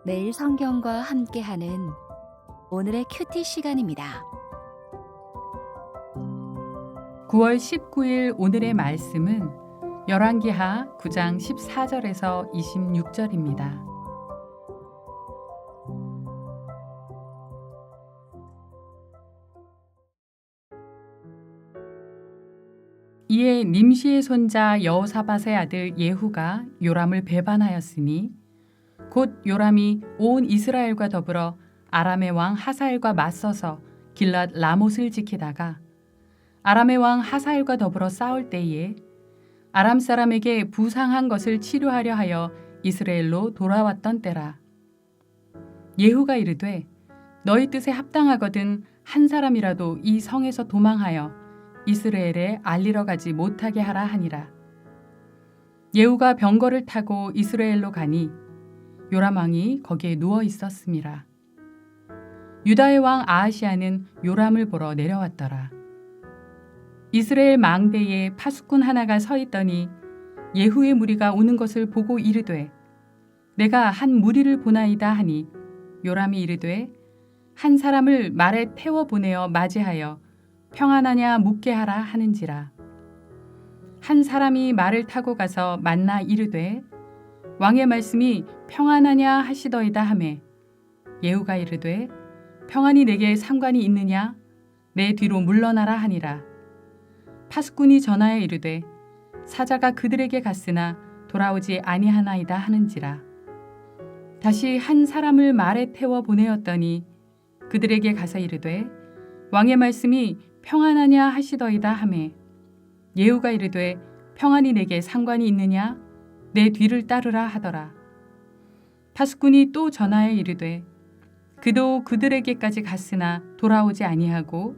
매일 성경과 함께하는 오늘의 큐티 시간입니다. 9월 19일 오늘의 말씀은 열왕기하 9장 14절에서 26절입니다. 이에 nim시의 손자 여호사밧의 아들 예후가 요람을 배반하였으니 곧 요람이 온 이스라엘과 더불어 아람의 왕 하사엘과 맞서서 길랏 라못을 지키다가 아람의 왕 하사엘과 더불어 싸울 때에 아람 사람에게 부상한 것을 치료하려 하여 이스라엘로 돌아왔던 때라. 예후가 이르되 너희 뜻에 합당하거든 한 사람이라도 이 성에서 도망하여 이스라엘에 알리러 가지 못하게 하라 하니라. 예후가 병거를 타고 이스라엘로 가니 요람 왕이 거기에 누워 있었음이라. 유다의 왕 아하시아는 요람을 보러 내려왔더라. 이스라엘 망대에 파수꾼 하나가 서 있더니 예후의 무리가 오는 것을 보고 이르되 내가 한 무리를 보나이다 하니 요람이 이르되 한 사람을 말에 태워 보내어 맞이하여 평안하냐 묻게 하라 하는지라. 한 사람이 말을 타고 가서 만나 이르되 왕의 말씀이 평안하냐 하시더이다 하매 예후가 이르되 평안이 내게 상관이 있느냐 내 뒤로 물러나라 하니라. 파수꾼이 전하여 이르되 사자가 그들에게 갔으나 돌아오지 아니하나이다 하는지라. 다시 한 사람을 말에 태워 보내었더니 그들에게 가서 이르되 왕의 말씀이 평안하냐 하시더이다 하매 예후가 이르되 평안이 내게 상관이 있느냐 내 뒤를 따르라 하더라. 파수꾼이 또 전하여 이르되 그도 그들에게까지 갔으나 돌아오지 아니하고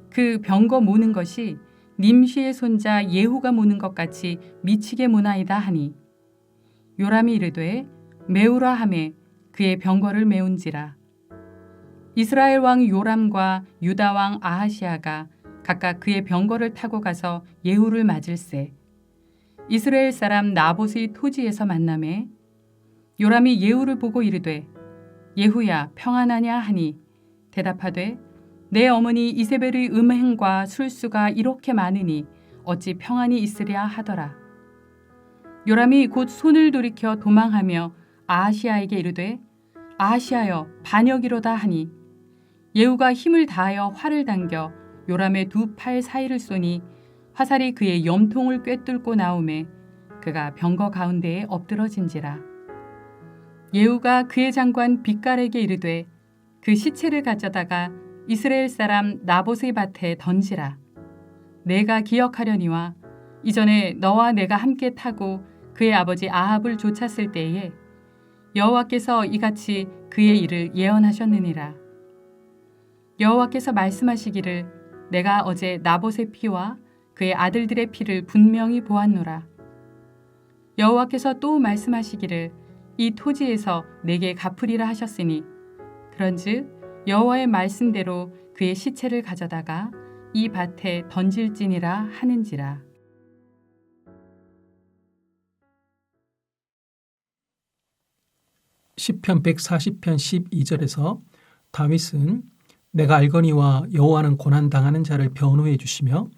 그 병거 모는 것이 nim시의 손자 예후가 모는 것 같이 미치게 모나이다 하니 요람이 이르되 메우라 하매 그의 병거를 메운지라. 이스라엘 왕 요람과 유다 왕 아하시아가 각각 그의 병거를 타고 가서 예후를 맞을세. 이스라엘 사람 나봇의 토지에서 만나매 요람이 예후를 보고 이르되 예후야 평안하냐 하니 대답하되 내 어머니 이세벨의 음행과 술수가 이렇게 많으니 어찌 평안이 있으랴 하더라. 요람이 곧 손을 돌이켜 도망하며 아하시아에게 이르되 아하시아여 반역이로다 하니 예후가 힘을 다하여 활을 당겨 요람의 두 팔 사이를 쏘니 화살이 그의 염통을 꿰뚫고 나오매 그가 병거 가운데에 엎드러진지라. 예후가 그의 장관 빗갈에게 이르되 그 시체를 가져다가 이스라엘 사람 나봇의 밭에 던지라. 내가 기억하려니와 이전에 너와 내가 함께 타고 그의 아버지 아합을 쫓았을 때에 여호와께서 이같이 그의 일을 예언하셨느니라. 여호와께서 말씀하시기를 내가 어제 나봇의 피와 그의 아들들의 피를 분명히 보았노라. 여호와께서 또 말씀하시기를 이 토지에서 내게 갚으리라 하셨으니 그런즉 여호와의 말씀대로 그의 시체를 가져다가 이 밭에 던질지니라 하는지라. 시편 140편 12절에서 다윗은 내가 알거니와 여호와는 고난당하는 자를 변호해 주시며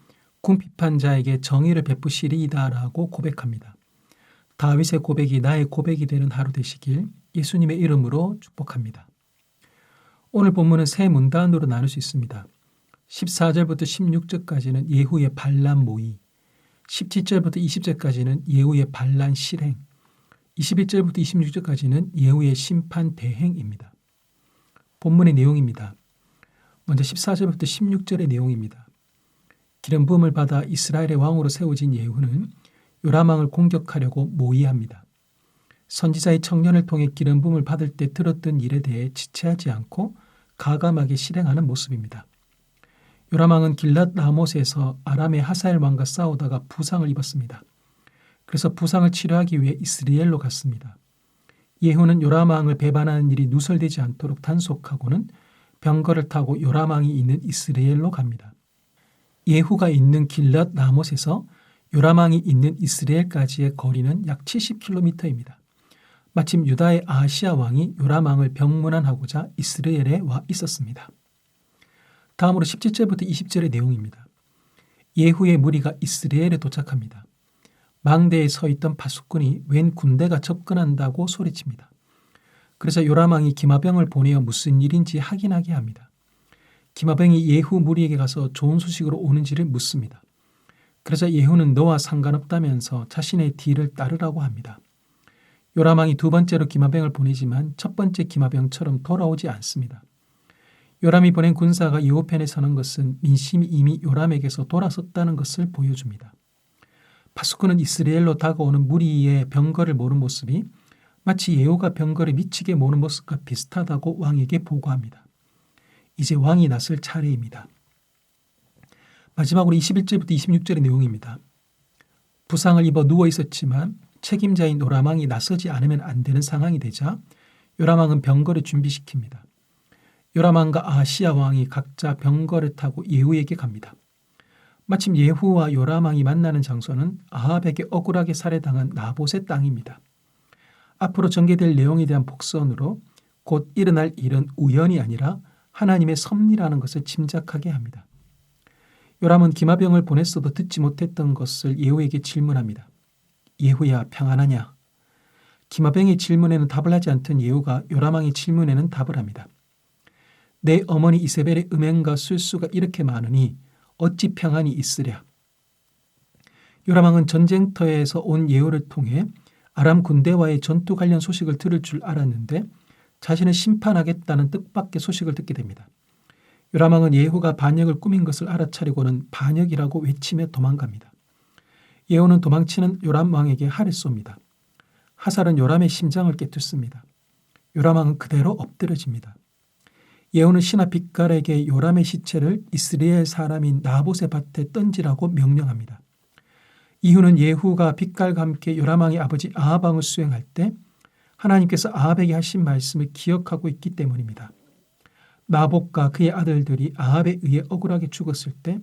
궁핍한 자에게 정의를 베푸시리이다 라고 고백합니다. 다윗의 고백이 나의 고백이 되는 하루 되시길 예수님의 이름으로 축복합니다. 오늘 본문은 세 문단으로 나눌 수 있습니다. 14절부터 16절까지는 예후의 반란 모의, 17절부터 20절까지는 예후의 반란 실행, 21절부터 26절까지는 예후의 심판 대행입니다. 본문의 내용입니다. 먼저 14절부터 16절의 내용입니다. 기름 부음을 받아 이스라엘의 왕으로 세워진 예후는 요람 왕을 공격하려고 모의합니다. 선지자의 청년을 통해 기름 부음을 받을 때 들었던 일에 대해 지체하지 않고 가감하게 실행하는 모습입니다. 요람 왕은 길랏 라못에서 아람의 하사엘 왕과 싸우다가 부상을 입었습니다. 그래서 부상을 치료하기 위해 이스라엘로 갔습니다. 예후는 요람 왕을 배반하는 일이 누설되지 않도록 단속하고는 병거를 타고 요람 왕이 있는 이스라엘로 갑니다. 예후가 있는 길랏 라못에서 요람 왕이 있는 이스라엘까지의 거리는 약 70km입니다. 마침 유다의 아하시야 왕이 요람 왕을 병문안하고자 이스라엘에 와 있었습니다. 다음으로 17절부터 20절의 내용입니다. 예후의 무리가 이스라엘에 도착합니다. 망대에 서 있던 파수꾼이 웬 군대가 접근한다고 소리칩니다. 그래서 요람 왕이 기마병을 보내어 무슨 일인지 확인하게 합니다. 기마병이 예후 무리에게 가서 좋은 소식으로 오는지를 묻습니다. 그래서 예후는 너와 상관없다면서 자신의 뒤를 따르라고 합니다. 요람 왕이 두 번째로 기마병을 보내지만 첫 번째 기마병처럼 돌아오지 않습니다. 요람이 보낸 군사가 예후 편에 서는 것은 민심이 이미 요람에게서 돌아섰다는 것을 보여줍니다. 파수꾼은 이스라엘로 다가오는 무리의 병거를 모는 모습이 마치 예후가 병거를 미치게 모는 모습과 비슷하다고 왕에게 보고합니다. 이제 왕이 나설 차례입니다. 마지막으로 21절부터 26절의 내용입니다. 부상을 입어 누워 있었지만 책임자인 요람 왕이 나서지 않으면 안 되는 상황이 되자 요람 왕은 병거를 준비시킵니다. 요람 왕과 아하시야 왕이 각자 병거를 타고 예후에게 갑니다. 마침 예후와 요람 왕이 만나는 장소는 아합에게 억울하게 살해당한 나봇의 땅입니다. 앞으로 전개될 내용에 대한 복선으로 곧 일어날 일은 우연이 아니라 하나님의 섭리라는 것을 짐작하게 합니다. 요람은 기마병을 보냈어도 듣지 못했던 것을 예후에게 질문합니다. 예후야, 평안하냐? 기마병의 질문에는 답을 하지 않던 예후가 요람 왕의 질문에는 답을 합니다. 내 어머니 이세벨의 음행과 술수가 이렇게 많으니 어찌 평안이 있으랴. 요람 왕은 전쟁터에서 온 예후를 통해 아람 군대와의 전투 관련 소식을 들을 줄 알았는데 자신을 심판하겠다는 뜻밖의 소식을 듣게 됩니다. 요람 왕은 예후가 반역을 꾸민 것을 알아차리고는 반역이라고 외치며 도망갑니다. 예후는 도망치는 요람 왕에게 활을 쏩니다. 화살은 요람의 심장을 깨뚫습니다. 요람 왕은 그대로 엎드려집니다. 예후는 신하 빛깔에게 요람의 시체를 이스라엘 사람인 나봇의 밭에 던지라고 명령합니다. 이유는 예후가 빛깔과 함께 요람 왕의 아버지 아합 왕을 수행할 때 하나님께서 아합에게 하신 말씀을 기억하고 있기 때문입니다. 나봇과 그의 아들들이 아합에 의해 억울하게 죽었을 때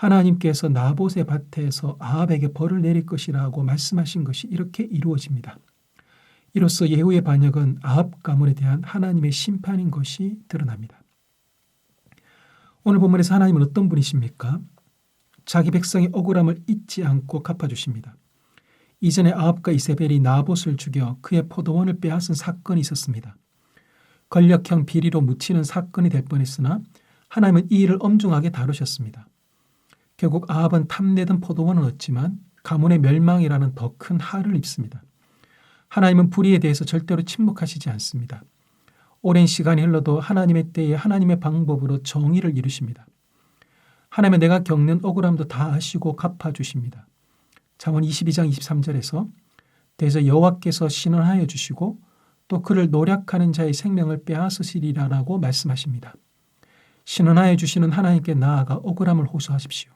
하나님께서 나봇의 밭에서 아합에게 벌을 내릴 것이라고 말씀하신 것이 이렇게 이루어집니다. 이로써 예후의 반역은 아합 가문에 대한 하나님의 심판인 것이 드러납니다. 오늘 본문에서 하나님은 어떤 분이십니까? 자기 백성의 억울함을 잊지 않고 갚아주십니다. 이전에 아합과 이세벨이 나봇을 죽여 그의 포도원을 빼앗은 사건이 있었습니다. 권력형 비리로 묻히는 사건이 될 뻔했으나 하나님은 이 일을 엄중하게 다루셨습니다. 결국 아합은 탐내던 포도원은 얻지만 가문의 멸망이라는 더 큰 할을 입습니다. 하나님은 불의에 대해서 절대로 침묵하시지 않습니다. 오랜 시간이 흘러도 하나님의 때에 하나님의 방법으로 정의를 이루십니다. 하나님은 내가 겪는 억울함도 다 아시고 갚아주십니다. 잠언 22장 23절에서 대저 여호와께서 신원하여 주시고 또 그를 노략하는 자의 생명을 빼앗으시리라라고 말씀하십니다. 신원하여 주시는 하나님께 나아가 억울함을 호소하십시오.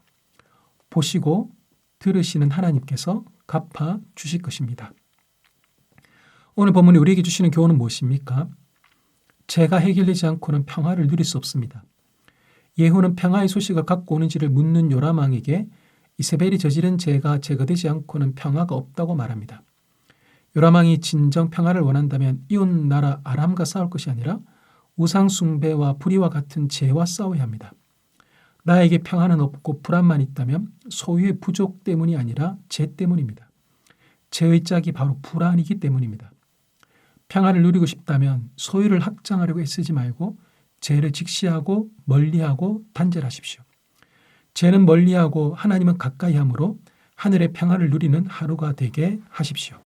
보시고 들으시는 하나님께서 갚아 주실 것입니다. 오늘 본문이 우리에게 주시는 교훈은 무엇입니까? 죄가 해결되지 않고는 평화를 누릴 수 없습니다. 예후는 평화의 소식을 갖고 오는지를 묻는 요람 왕에게 이세벨이 저지른 죄가 제거되지 않고는 평화가 없다고 말합니다. 요람 왕이 진정 평화를 원한다면 이웃 나라 아람과 싸울 것이 아니라 우상 숭배와 불의와 같은 죄와 싸워야 합니다. 나에게 평화는 없고 불안만 있다면 소유의 부족 때문이 아니라 죄 때문입니다. 죄의 짝이 바로 불안이기 때문입니다. 평화를 누리고 싶다면 소유를 확장하려고 애쓰지 말고 죄를 직시하고 멀리하고 단절하십시오. 죄는 멀리하고 하나님은 가까이 함으로 하늘의 평화를 누리는 하루가 되게 하십시오.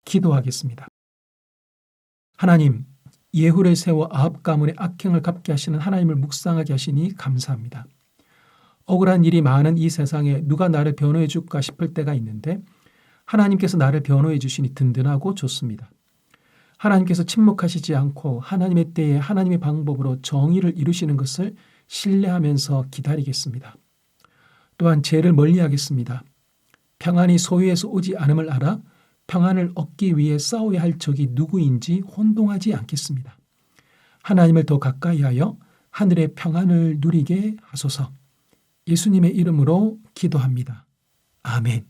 기도하겠습니다. 하나님, 예후를 세워 아합 가문의 악행을 갚게 하시는 하나님을 묵상하게 하시니 감사합니다. 억울한 일이 많은 이 세상에 누가 나를 변호해 줄까 싶을 때가 있는데 하나님께서 나를 변호해 주시니 든든하고 좋습니다. 하나님께서 침묵하시지 않고 하나님의 때에 하나님의 방법으로 정의를 이루시는 것을 신뢰하면서 기다리겠습니다. 또한 죄를 멀리하겠습니다. 평안이 소유에서 오지 않음을 알아 평안을 얻기 위해 싸워야 할 적이 누구인지 혼동하지 않겠습니다. 하나님을 더 가까이 하여 하늘의 평안을 누리게 하소서. 예수님의 이름으로 기도합니다. 아멘.